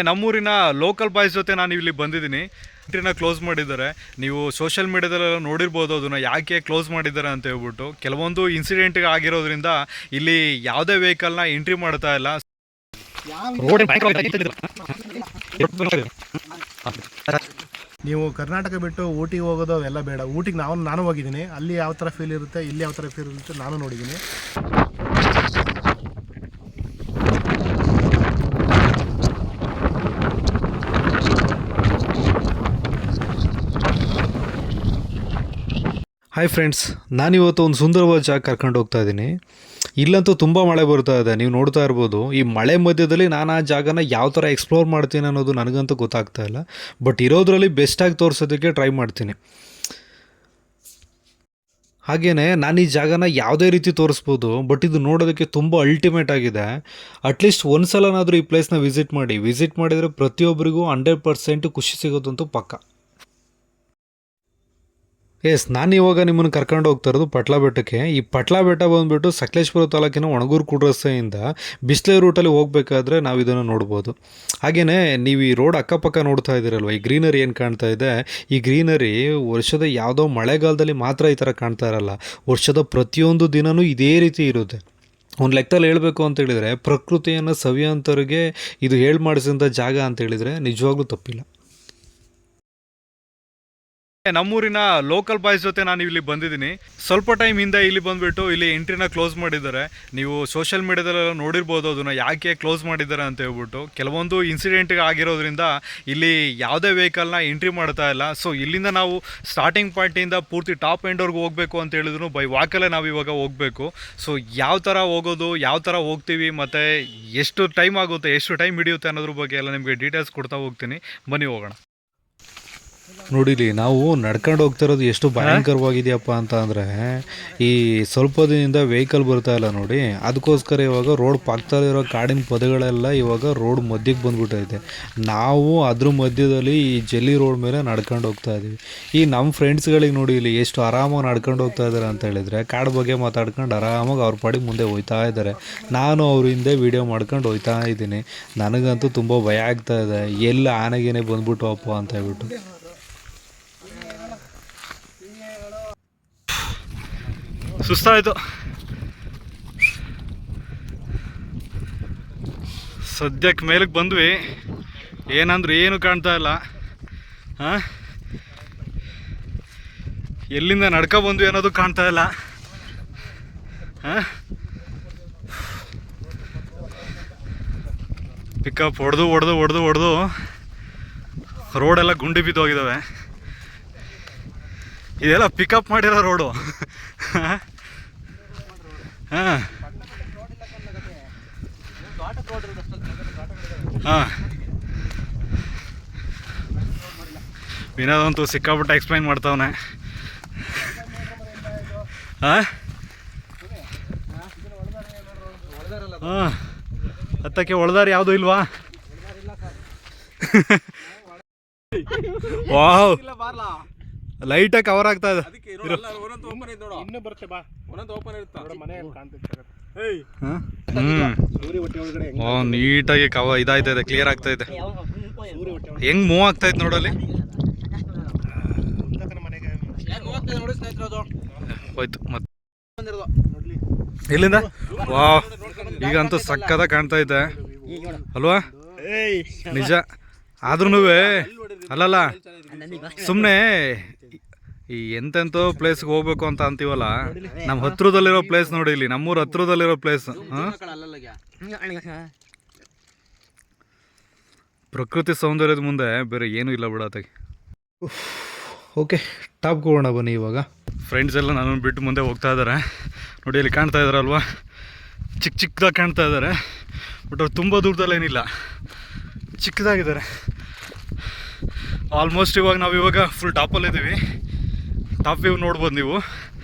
ನಮ್ಮೂರಿನ local boys ಜೊತೆ ನಾನು ಇಲ್ಲಿ ಬಂದಿದ್ದೀನಿ. ಎಂಟ್ರಿನ ಕ್ಲೋಸ್ ಮಾಡಿದ್ದಾರೆ. ನೀವು ಸೋಷಿಯಲ್ ಮೀಡಿಯಾದಲ್ಲೆಲ್ಲ ನೋಡಿರ್ಬೋದು ಅದನ್ನು ಯಾಕೆ ಕ್ಲೋಸ್ ಮಾಡಿದ್ದಾರೆ ಅಂತ ಹೇಳ್ಬಿಟ್ಟು. ಕೆಲವೊಂದು ಇನ್ಸಿಡೆಂಟ್ ಆಗಿರೋದ್ರಿಂದ ಇಲ್ಲಿ ಯಾವುದೇ ವೆಹಿಕಲ್ನ ಎಂಟ್ರಿ ಮಾಡ್ತಾ ಇಲ್ಲ. ನೀವು ಕರ್ನಾಟಕ ಬಿಟ್ಟು ಊಟಿಗೆ ಹೋಗೋದು ಅವೆಲ್ಲ ಬೇಡ. ಊಟಿಗೆ ನಾನು ಹೋಗಿದ್ದೀನಿ. ಅಲ್ಲಿ ಯಾವ ಥರ ಫೀಲ್ ಇರುತ್ತೆ, ಇಲ್ಲಿ ಯಾವ ಥರ ಫೀಲ್ ಇರುತ್ತೆ ನಾನು ನೋಡಿದ್ದೀನಿ. ಹಾಯ್ ಫ್ರೆಂಡ್ಸ್, ನಾನಿವತ್ತು ಒಂದು ಸುಂದರವಾದ ಜಾಗ ಕರ್ಕೊಂಡು ಹೋಗ್ತಾ ಇದ್ದೀನಿ. ಇಲ್ಲಂತೂ ತುಂಬ ಮಳೆ ಬರ್ತಾ ಇದೆ, ನೀವು ನೋಡ್ತಾ ಇರ್ಬೋದು. ಈ ಮಳೆ ಮಧ್ಯದಲ್ಲಿ ನಾನು ಆ ಜಾಗನ ಯಾವ ಥರ ಎಕ್ಸ್ಪ್ಲೋರ್ ಮಾಡ್ತೀನಿ ಅನ್ನೋದು ನನಗಂತೂ ಗೊತ್ತಾಗ್ತಾ ಇಲ್ಲ. ಬಟ್ ಇರೋದ್ರಲ್ಲಿ ಬೆಸ್ಟಾಗಿ ತೋರಿಸೋದಕ್ಕೆ ಟ್ರೈ ಮಾಡ್ತೀನಿ. ಹಾಗೆಯೇ ನಾನು ಈ ಜಾಗನ ಯಾವುದೇ ರೀತಿ ತೋರಿಸ್ಬೋದು, ಬಟ್ ಇದು ನೋಡೋದಕ್ಕೆ ತುಂಬ ಅಲ್ಟಿಮೇಟ್ ಆಗಿದೆ. ಅಟ್ಲೀಸ್ಟ್ ಒಂದು ಸಲನಾದರೂ ಈ ಪ್ಲೇಸ್ನ ವಿಸಿಟ್ ಮಾಡಿದರೆ ಪ್ರತಿಯೊಬ್ಬರಿಗೂ 100% ಖುಷಿ ಸಿಗೋದಂತೂ ಪಕ್ಕ. ಎಸ್, ನಾನು ಇವಾಗ ನಿಮ್ಮನ್ನು ಕರ್ಕೊಂಡು ಹೋಗ್ತಾ ಇರೋದು ಪಟ್ಲ ಬೆಟ್ಟಕ್ಕೆ. ಈ ಪಟ್ಲ ಬೆಟ್ಟ ಬಂದುಬಿಟ್ಟು ಸಕಲೇಶಪುರ ತಾಲೂಕಿನ ಒಣಗೂರು ಕೂಡ್ರಸ್ತೆಯಿಂದ ಬಿಸ್ಲೆ ರೂಟಲ್ಲಿ ಹೋಗಬೇಕಾದ್ರೆ ನಾವು ಇದನ್ನು ನೋಡ್ಬೋದು. ಹಾಗೆಯೇ ನೀವು ಈ ರೋಡ್ ಅಕ್ಕಪಕ್ಕ ನೋಡ್ತಾ ಇದ್ದೀರಲ್ವ, ಈ ಗ್ರೀನರಿ ಏನು ಕಾಣ್ತಾ ಇದೆ, ಈ ಗ್ರೀನರಿ ವರ್ಷದ ಯಾವುದೋ ಮಳೆಗಾಲದಲ್ಲಿ ಮಾತ್ರ ಈ ಥರ ಕಾಣ್ತಾ ಇರಲ್ಲ. ವರ್ಷದ ಪ್ರತಿಯೊಂದು ದಿನವೂ ಇದೇ ರೀತಿ ಇರುತ್ತೆ. ಒಂದು ಲೆಕ್ಕದಲ್ಲಿ ಹೇಳಬೇಕು ಅಂತ ಹೇಳಿದರೆ ಪ್ರಕೃತಿಯನ್ನು ಸವಿಯೋಂಥವ್ರಿಗೆ ಇದು ಹೇಳಿ ಮಾಡಿಸಿದಂಥ ಜಾಗ ಅಂತ ಹೇಳಿದರೆ ನಿಜವಾಗ್ಲೂ ತಪ್ಪಿಲ್ಲ. ನಮ್ಮೂರಿನ ಲೋಕಲ್ ಬಾಯ್ಸ್ ಜೊತೆ ನಾನು ಇಲ್ಲಿ ಬಂದಿದ್ದೀನಿ. ಸ್ವಲ್ಪ ಟೈಮ್ ಹಿಂದೆ ಇಲ್ಲಿ ಬಂದುಬಿಟ್ಟು ಇಲ್ಲಿ ಎಂಟ್ರಿನ ಕ್ಲೋಸ್ ಮಾಡಿದ್ದಾರೆ. ನೀವು ಸೋಷಿಯಲ್ ಮೀಡಿಯಾದಲ್ಲೆಲ್ಲ ನೋಡಿರ್ಬೋದು ಅದನ್ನು ಯಾಕೆ ಕ್ಲೋಸ್ ಮಾಡಿದ್ದಾರೆ ಅಂತ ಹೇಳ್ಬಿಟ್ಟು. ಕೆಲವೊಂದು ಇನ್ಸಿಡೆಂಟ್ ಆಗಿರೋದ್ರಿಂದ ಇಲ್ಲಿ ಯಾವುದೇ ವೆಹಿಕಲ್ನ ಎಂಟ್ರಿ ಮಾಡ್ತಾ ಇಲ್ಲ. ಸೊ ಇಲ್ಲಿಂದ ನಾವು ಸ್ಟಾರ್ಟಿಂಗ್ ಪಾಯಿಂಟಿಂದ ಪೂರ್ತಿ ಟಾಪ್ ಎಂಡ್ವರೆಗೂ ಹೋಗಬೇಕು ಅಂತ ಹೇಳಿದ್ರು ಬೈ ವಾಕಲ್ಲೇ ನಾವು ಇವಾಗ ಹೋಗಬೇಕು. ಸೊ ಯಾವ ಥರ ಹೋಗೋದು, ಯಾವ ಥರ ಹೋಗ್ತೀವಿ, ಮತ್ತು ಎಷ್ಟು ಟೈಮ್ ಆಗುತ್ತೆ, ಎಷ್ಟು ಟೈಮ್ ಹಿಡಿಯುತ್ತೆ ಅನ್ನೋದ್ರ ಬಗ್ಗೆ ಎಲ್ಲ ನಿಮಗೆ ಡೀಟೇಲ್ಸ್ ಕೊಡ್ತಾ ಹೋಗ್ತೀನಿ. ಬನ್ನಿ ಹೋಗೋಣ. ನೋಡಿಲಿ, ನಾವು ನಡ್ಕೊಂಡು ಹೋಗ್ತಾ ಇರೋದು ಎಷ್ಟು ಭಯಂಕರವಾಗಿದೆಯಪ್ಪ ಅಂತ ಅಂದರೆ, ಈ ಸ್ವಲ್ಪ ದಿನದಿಂದ ವೆಹಿಕಲ್ ಬರ್ತಾ ಇಲ್ಲ ನೋಡಿ. ಅದಕ್ಕೋಸ್ಕರ ಇವಾಗ ರೋಡ್ ಪಕ್ಕದಲ್ಲಿರೋ ಕಾಡಿನ ಪೊದೆಗಳೆಲ್ಲ ಇವಾಗ ರೋಡ್ ಮಧ್ಯಕ್ಕೆ ಬಂದ್ಬಿಟ್ಟೈತೆ. ನಾವು ಅದ್ರ ಮಧ್ಯದಲ್ಲಿ ಈ ಜಲ್ಲಿ ರೋಡ್ ಮೇಲೆ ನಡ್ಕೊಂಡು ಹೋಗ್ತಾ ಇದ್ದೀವಿ. ಈ ನಮ್ಮ ಫ್ರೆಂಡ್ಸ್ಗಳಿಗೆ ನೋಡಿ ಇಲ್ಲಿ ಎಷ್ಟು ಆರಾಮಾಗಿ ನಡ್ಕೊಂಡು ಹೋಗ್ತಾ ಇದ್ದಾರೆ ಅಂತ ಹೇಳಿದರೆ, ಕಾಡು ಬಗ್ಗೆ ಮಾತಾಡ್ಕೊಂಡು ಆರಾಮಾಗಿ ಅವ್ರ ಪಾಡಿಗೆ ಮುಂದೆ ಹೋಗ್ತಾ ಇದ್ದಾರೆ. ನಾನು ಅವ್ರ ಹಿಂದೆ ವೀಡಿಯೋ ಮಾಡ್ಕೊಂಡು ಹೋಗ್ತಾ ಇದ್ದೀನಿ. ನನಗಂತೂ ತುಂಬ ಭಯ ಆಗ್ತಾ ಇದೆ, ಎಲ್ಲ ಆನೆಗೇನೆ ಬಂದ್ಬಿಟ್ಟು ಅಪ್ಪ ಅಂತ ಹೇಳ್ಬಿಟ್ಟು. ಸುಸ್ತಾಯಿತು. ಸದ್ಯಕ್ಕೆ ಮೇಲಕ್ಕೆ ಬಂದ್ವಿ. ಏನಂದ್ರೆ ಏನು ಕಾಣ್ತಾ ಇಲ್ಲ. ಎಲ್ಲಿಂದ ನಡ್ಕೊ ಬಂದ್ವಿ ಅನ್ನೋದು ಕಾಣ್ತಾ ಇಲ್ಲ. ಪಿಕಪ್ ಹೊಡೆದು ರೋಡೆಲ್ಲ ಗುಂಡಿ ಬಿದ್ದೋಗಿದ್ದಾವೆ. ಇದೆಲ್ಲ ಪಿಕಪ್ ಮಾಡಿರೋ ರೋಡು. ಹಾಂ, ವಿನೋದಂತೂ ಸಿಕ್ಕಾಬಿಟ್ಟು ಎಕ್ಸ್ಪ್ಲೈನ್ ಮಾಡ್ತಾವನೆ. ಹತ್ತಕ್ಕೆ ಒಳ್ದಾರ ಯಾವುದು ಇಲ್ವಾ? ವಾವ್, ಲೈಟಾಗಿ ಕವರ್ ಆಗ್ತಾ ಇದೆ. ನೀಟಾಗಿ ಇದಾಯ್ತಾ ಇದೆ, ಕ್ಲಿಯರ್ ಆಗ್ತಾ ಇದೆ. ಹೆಂಗ್ ಮೂವ್ ಆಗ್ತಾ ಇದೆ ನೋಡಲ್ಲಿ. ಹೋಯ್ತು ಮತ್ತೆ ಇಲ್ಲಿಂದ. ವಾವ್, ಈಗಂತೂ ಸಕ್ಕದ ಕಾಣ್ತಾ ಇದೆ ಅಲ್ವಾ? ನಿಜ. ಆದ್ರೂ ಅಲ್ಲಲ್ಲ, ಸುಮ್ಮನೆ ಈ ಎಂತೆಂಥೋ ಪ್ಲೇಸ್ಗೆ ಹೋಗ್ಬೇಕು ಅಂತ ಅಂತೀವಲ್ಲ, ನಮ್ಮ ಹತ್ರದಲ್ಲಿರೋ ಪ್ಲೇಸ್ ನೋಡಿ, ಇಲ್ಲಿ ನಮ್ಮೂರ ಹತ್ರದಲ್ಲಿರೋ ಪ್ಲೇಸ್. ಪ್ರಕೃತಿ ಸೌಂದರ್ಯದ ಮುಂದೆ ಬೇರೆ ಏನೂ ಇಲ್ಲ ಬಿಡತ್ತಾಗಿ. ಓಕೆ, ಟಾಪ್ಗೆ ಹೋಗೋಣ ಬನ್ನಿ. ಇವಾಗ ಫ್ರೆಂಡ್ಸ್ ಎಲ್ಲ ನನ್ನನ್ನು ಬಿಟ್ಟು ಮುಂದೆ ಹೋಗ್ತಾ ಇದ್ದಾರೆ ನೋಡಿ. ಇಲ್ಲಿ ಕಾಣ್ತಾ ಇದ್ದಾರಲ್ವ, ಚಿಕ್ಕದಾಗಿ ಕಾಣ್ತಾ ಇದ್ದಾರೆ. ಬಟ್ ಅವ್ರು ತುಂಬ ದೂರದಲ್ಲೇನಿಲ್ಲ, ಚಿಕ್ಕದಾಗಿದ್ದಾರೆ. ಆಲ್ಮೋಸ್ಟ್ ಇವಾಗ ಫುಲ್ ಟಾಪಲ್ಲಿದ್ದೀವಿ. ಟಾಪ್ ವ್ಯೂ ನೋಡ್ಬೋದು ನೀವು.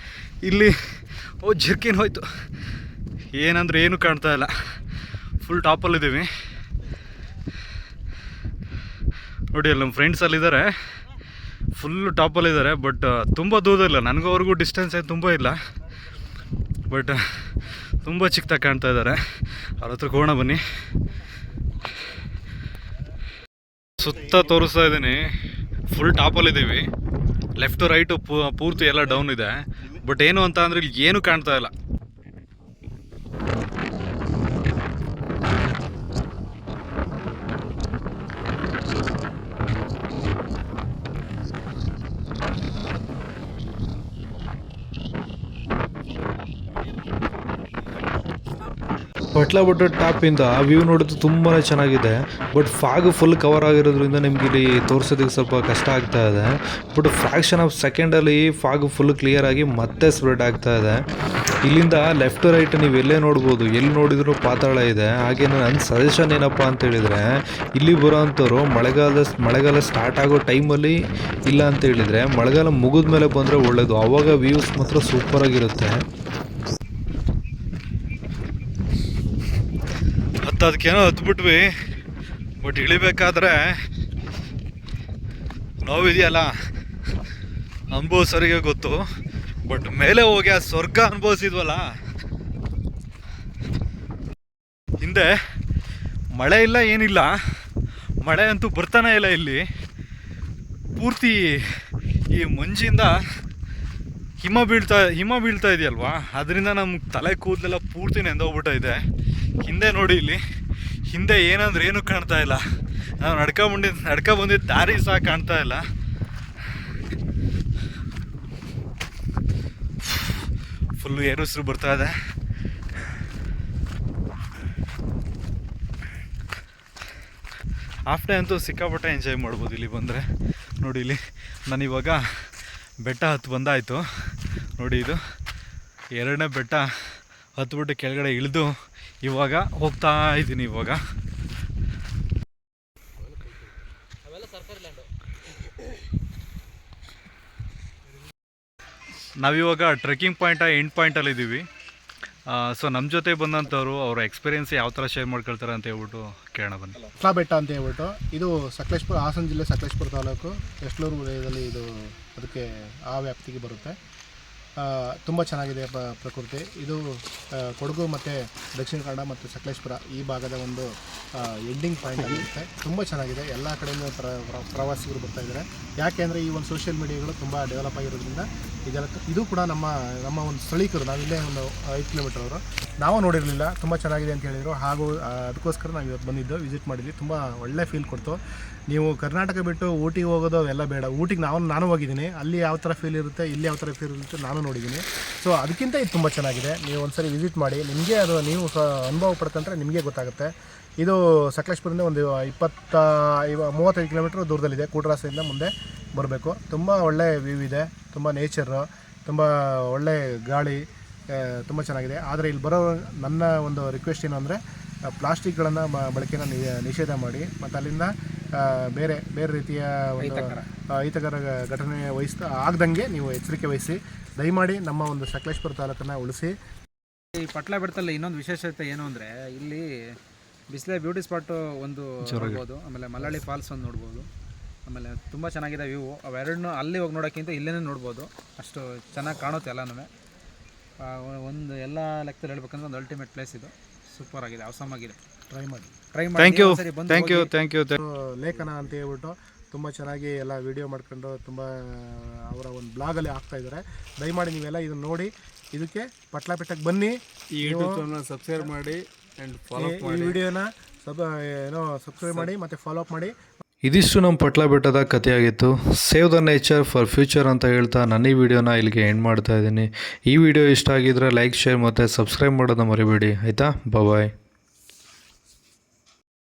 ಇಲ್ಲಿ ಜರ್ಕಿನ್ ಹೋಯ್ತು, ಏನಂದ್ರೆ ಏನು ಕಾಣ್ತಾ ಇಲ್ಲ. ಫುಲ್ ಟಾಪಲ್ಲಿದ್ದೀವಿ ನೋಡಿ. ಅಲ್ಲಿ ನಮ್ಮ ಫ್ರೆಂಡ್ಸ್ ಅಲ್ಲಿದ್ದಾರೆ, ಫುಲ್ಲು ಟಾಪಲ್ಲಿದ್ದಾರೆ. ಬಟ್ ತುಂಬ ದೂರ ಇಲ್ಲ, ನನಗೂ ಅವ್ರಿಗೂ ಡಿಸ್ಟೆನ್ಸ್ ಏನು ತುಂಬ ಇಲ್ಲ. ಬಟ್ ತುಂಬ ಚಿಕ್ಕದಾಗಿ ಕಾಣ್ತಾ ಇದ್ದಾರೆ. ಅವ್ರ ಹತ್ರ ಹೋಗೋಣ ಬನ್ನಿ. ಸುತ್ತ ತೋರಿಸ್ತಾ ಇದ್ದೀನಿ, ಫುಲ್ ಟಾಪಲ್ಲಿದ್ದೀವಿ. ಲೆಫ್ಟು ರೈಟು ಪೂರ್ತಿ ಎಲ್ಲ ಡೌನ್ ಇದೆ. ಬಟ್ ಏನು ಅಂತ ಅಂದರೆ ಇಲ್ಲಿ ಏನೂ ಕಾಣ್ತಾ ಇಲ್ಲ. ಪಟ್ಲಾಬೆಟ್ಟ ಟಾಪಿಂದ ವ್ಯೂ ನೋಡೋದು ತುಂಬಾ ಚೆನ್ನಾಗಿದೆ. ಬಟ್ ಫಾಗ್ ಫುಲ್ ಕವರ್ ಆಗಿರೋದ್ರಿಂದ ನಿಮ್ಗೆ ಇಲ್ಲಿ ತೋರಿಸೋದಕ್ಕೆ ಸ್ವಲ್ಪ ಕಷ್ಟ ಆಗ್ತಾ ಇದೆ. ಬಟ್ ಫ್ರ್ಯಾಕ್ಷನ್ ಆಫ್ ಸೆಕೆಂಡಲ್ಲಿ ಫಾಗ್ ಫುಲ್ ಕ್ಲಿಯರ್ ಆಗಿ ಮತ್ತೆ ಸ್ಪ್ರೆಡ್ ಆಗ್ತಾ ಇದೆ. ಇಲ್ಲಿಂದ ಲೆಫ್ಟ್ ರೈಟ್ ನೀವು ಎಲ್ಲೇ ನೋಡ್ಬೋದು, ಎಲ್ಲಿ ನೋಡಿದ್ರು ಪಾತಾಳ ಇದೆ. ಹಾಗೆ ನನ್ನ ಸಜೆಷನ್ ಏನಪ್ಪ ಅಂತ ಹೇಳಿದರೆ, ಇಲ್ಲಿ ಬರೋವಂಥವ್ರು ಮಳೆಗಾಲ ಸ್ಟಾರ್ಟ್ ಆಗೋ ಟೈಮಲ್ಲಿ ಇಲ್ಲ ಅಂತ ಹೇಳಿದರೆ ಮಳೆಗಾಲ ಮುಗಿದ ಮೇಲೆ ಬಂದರೆ ಒಳ್ಳೆಯದು. ಆವಾಗ ವ್ಯೂಸ್ ಮಾತ್ರ ಸೂಪರಾಗಿರುತ್ತೆ. ಅದಕ್ಕೇನೋ ಹತ್ಬಿಟ್ವಿ. ಬಟ್ ಇಳಿಬೇಕಾದ್ರೆ ನೋವಿದೆಯಲ್ಲ, ಅನುಭವಿಸೋರಿಗೆ ಗೊತ್ತು. ಬಟ್ ಮೇಲೆ ಹೋಗಿ ಆ ಸ್ವರ್ಗ ಅನುಭವಿಸಿದ್ವಲ್ಲ. ಹಿಂದೆ ಮಳೆ ಇಲ್ಲ, ಏನಿಲ್ಲ, ಮಳೆ ಅಂತೂ ಬರ್ತಾನೆ ಇಲ್ಲ. ಇಲ್ಲಿ ಪೂರ್ತಿ ಈ ಮಂಜಿಂದ ಹಿಮ ಬೀಳ್ತಾ ಇದೆಯಲ್ವಾ, ಅದರಿಂದ ನಮ್ಮ ತಲೆ ಕೂದಲೆಲ್ಲ ಪೂರ್ತಿ ನೆಂದೋಗ್ಬಿಟ್ಟೈತೆ. ಹಿಂದೆ ನೋಡಿ, ಇಲ್ಲಿ ಹಿಂದೆ ಏನಂದ್ರೆ ಏನೂ ಕಾಣ್ತಾ ಇಲ್ಲ. ನಾವು ನಡ್ಕ ಬಂದಿದ್ದ ದಾರಿ ಸಹ ಕಾಣ್ತಾ ಇಲ್ಲ. ಫುಲ್ಲು ಏರುಸಿರು ಬರ್ತಾ ಇದೆ. ಆಫ್ಟರ್ ಅಂತೂ ಸಿಕ್ಕಾಪಟ್ಟೆ ಎಂಜಾಯ್ ಮಾಡ್ಬೋದು ಇಲ್ಲಿ ಬಂದರೆ. ನೋಡಿ, ಇಲ್ಲಿ ನಾನಿವಾಗ ಬೆಟ್ಟ ಹತ್ತು ಬಂದಾಯಿತು. ನೋಡಿ, ಇದು 2ನೇ ಬೆಟ್ಟ ಹತ್ಬಿಟ್ಟು ಕೆಳಗಡೆ ಇಳಿದು ಇವಾಗ ಹೋಗ್ತಾ ಇದ್ದೀನಿ. ಇವಾಗ ನಾವಿವಾಗ ಟ್ರೆಕ್ಕಿಂಗ್ ಎಂಡ್ ಪಾಯಿಂಟಲ್ಲಿದ್ದೀವಿ. ಸೊ ನಮ್ಮ ಜೊತೆ ಬಂದಂಥವ್ರು ಅವರ ಎಕ್ಸ್ಪೀರಿಯೆನ್ಸ್ ಯಾವ ಥರ ಶೇರ್ ಮಾಡ್ಕೊಳ್ತಾರೆ ಅಂತ ಹೇಳ್ಬಿಟ್ಟು ಕೇಳೋಣ ಬನ್ನಿ. ಪಟ್ಲಾಬೆಟ್ಟ ಅಂತ ಹೇಳ್ಬಿಟ್ಟು, ಇದು ಸಕಲೇಶ್ಪುರ, ಹಾಸನ ಜಿಲ್ಲೆ ಸಕಲೇಶ್ಪುರ ತಾಲೂಕು ಯಶ್ಲೂರು ವಲಯದಲ್ಲಿ ಇದು ಅದಕ್ಕೆ ಆ ವ್ಯಾಪ್ತಿಗೆ ಬರುತ್ತೆ. ತುಂಬ ಚೆನ್ನಾಗಿದೆ ಪ್ರಕೃತಿ. ಇದು ಕೊಡಗು ಮತ್ತು ದಕ್ಷಿಣ ಕನ್ನಡ ಮತ್ತು ಸಕಲೇಶ್ಪುರ ಈ ಭಾಗದ ಒಂದು ಎಂಡಿಂಗ್ ಪಾಯಿಂಟ್ ಆಗಿರುತ್ತೆ. ತುಂಬ ಚೆನ್ನಾಗಿದೆ. ಎಲ್ಲ ಕಡೆಯಿಂದ ಪ್ರವಾಸಿಗರು ಬರ್ತಾ ಇದ್ದಾರೆ. ಯಾಕೆ ಅಂದರೆ ಈ ಒಂದು ಸೋಷಿಯಲ್ ಮೀಡಿಯಾಗಳು ತುಂಬ ಡೆವಲಪ್ ಆಗಿರೋದ್ರಿಂದ ಇದು ಕೂಡ ನಮ್ಮ ಒಂದು ಸ್ಥಳೀಕರು, ನಾವಿಲ್ಲೇ ಒಂದು 5 ಕಿಲೋಮೀಟರ್ ಅವರು, ನಾವು ನೋಡಿರಲಿಲ್ಲ. ತುಂಬ ಚೆನ್ನಾಗಿದೆ ಅಂತ ಹೇಳಿದರು. ಹಾಗೂ ಅದಕ್ಕೋಸ್ಕರ ನಾವು ಇವತ್ತು ಬಂದಿದ್ದು, ವಿಸಿಟ್ ಮಾಡಿದ್ವಿ. ತುಂಬ ಒಳ್ಳೆ ಫೀಲ್ ಕೊಡ್ತು. ನೀವು ಕರ್ನಾಟಕ ಬಿಟ್ಟು ಊಟಿಗೆ ಹೋಗೋದು ಅವೆಲ್ಲ ಬೇಡ. ಊಟಿಗೆ ನಾನು ಹೋಗಿದ್ದೀನಿ. ಅಲ್ಲಿ ಯಾವ ಥರ ಫೀಲ್ ಇರುತ್ತೆ, ಇಲ್ಲಿ ಯಾವ ಥರ ಫೀಲ್ ಇರುತ್ತೆ ನಾನು ನೋಡಿದ್ದೀನಿ. ಸೊ ಅದಕ್ಕಿಂತ ಇದು ತುಂಬ ಚೆನ್ನಾಗಿದೆ. ನೀವು ಒಂದ್ಸರಿ ವಿಸಿಟ್ ಮಾಡಿ, ನಿಮಗೆ ಅದು ನೀವು ಅನುಭವ ಪಡ್ಕೊಂಡ್ರೆ ನಿಮಗೆ ಗೊತ್ತಾಗುತ್ತೆ. ಇದು ಸಕಲೇಶ್ಪುರದಿಂದ ಒಂದು 35 ಕಿಲೋಮೀಟ್ರ್ ದೂರದಲ್ಲಿದೆ. ಕೂಟರಾಸದಿಂದ ಮುಂದೆ ಬರಬೇಕು. ತುಂಬ ಒಳ್ಳೆ ವ್ಯೂ ಇದೆ, ತುಂಬ ನೇಚರು, ತುಂಬ ಒಳ್ಳೆ ಗಾಳಿ, ತುಂಬ ಚೆನ್ನಾಗಿದೆ. ಆದರೆ ಇಲ್ಲಿ ಬರೋ ನನ್ನ ಒಂದು ರಿಕ್ವೆಸ್ಟ್ ಏನು ಅಂದರೆ, ಪ್ಲಾಸ್ಟಿಕ್ಗಳನ್ನು ಬಳಕೆನ ನಿಷೇಧ ಮಾಡಿ, ಮತ್ತು ಅಲ್ಲಿಂದ ಬೇರೆ ರೀತಿಯ ಒಂದು ಅಹಿತಕರ ಘಟನೆ ಆಗದಂಗೆ ನೀವು ಎಚ್ಚರಿಕೆ ವಹಿಸಿ. ದಯಮಾಡಿ ನಮ್ಮ ಒಂದು ಸಕಲೇಶ್ಪುರ ತಾಲೂಕನ್ನು ಉಳಿಸಿ. ಈ ಪಟ್ಲಾಬೆಟ್ಟದಲ್ಲಿ ಇನ್ನೊಂದು ವಿಶೇಷತೆ ಏನು ಅಂದರೆ, ಇಲ್ಲಿ ಬಿಸಿಲೆ ಬ್ಯೂಟಿ ಸ್ಪಾಟು ಒಂದು ನೋಡ್ಬೋದು, ಆಮೇಲೆ ಮಲ್ಲಳ್ಳಿ ಫಾಲ್ಸ್ ಒಂದು ನೋಡ್ಬೋದು. ಆಮೇಲೆ ತುಂಬ ಚೆನ್ನಾಗಿದೆ ವ್ಯೂ. ಅವೆರಡನ್ನೂ ಅಲ್ಲಿ ಹೋಗಿ ನೋಡೋಕ್ಕಿಂತ ಇಲ್ಲೇ ನೋಡ್ಬೋದು. ಅಷ್ಟು ಚೆನ್ನಾಗಿ ಕಾಣುತ್ತೆ ಎಲ್ಲನೂ. ಒಂದು ಎಲ್ಲ ಲೆಕ್ಕದಲ್ಲಿ ಹೇಳ್ಬೇಕಂದ್ರೆ ಒಂದು ಅಲ್ಟಿಮೇಟ್ ಪ್ಲೇಸ್ ಇದು. ಸೂಪರ್ ಆಗಿದೆ, ಅವಸಮ್ ಆಗಿದೆ. ಟ್ರೈ ಮಾಡಿ. Thank you. ಲೇಖನ ಅಂತ ಹೇಳ್ಬಿಟ್ಟು ತುಂಬ ಚೆನ್ನಾಗಿ ಎಲ್ಲ ವಿಡಿಯೋ ಮಾಡ್ಕೊಂಡು ತುಂಬ ಅವರ ಒಂದು ಬ್ಲಾಗಲ್ಲಿ ಹಾಕ್ತಾಯಿದ್ದಾರೆ. ದಯಮಾಡಿ ನೀವೆಲ್ಲ ಇದನ್ನು ನೋಡಿ ಇದಕ್ಕೆ ಪಟ್ಲಾಬೆಟ್ಟಕ್ಕೆ ಬನ್ನಿ. ಈ ಯೂಟ್ಯೂಬ್ ಚಾನಲ್ ಸಬ್ಸ್ಕ್ರೈಬ್ ಮಾಡಿ ಆ್ಯಂಡ್ ಫಾಲೋ ಮಾಡಿ. ಈ ವಿಡಿಯೋನ ಸಬ್ಸ್ಕ್ರೈಬ್ ಮಾಡಿ ಮತ್ತು ಫಾಲೋ ಅಪ್ ಮಾಡಿ. ಇದಿಷ್ಟು ನಮ್ಮ ಪಟ್ಲಾಬೆಟ್ಟದ ಕಥೆಯಾಗಿತ್ತು. Save the nature for future ಅಂತ ಹೇಳ್ತಾ ನನ್ನ ಈ ವಿಡಿಯೋನ ಇಲ್ಲಿಗೆ ಎಂಡ್ ಮಾಡ್ತಾ ಇದ್ದೀನಿ. ಈ ವಿಡಿಯೋ ಇಷ್ಟ ಆಗಿದ್ರೆ ಲೈಕ್, ಶೇರ್ ಮತ್ತು ಸಬ್ಸ್ಕ್ರೈಬ್ ಮಾಡೋದನ್ನ ಮರಿಬೇಡಿ, ಆಯಿತಾ? ಬಾಯ್.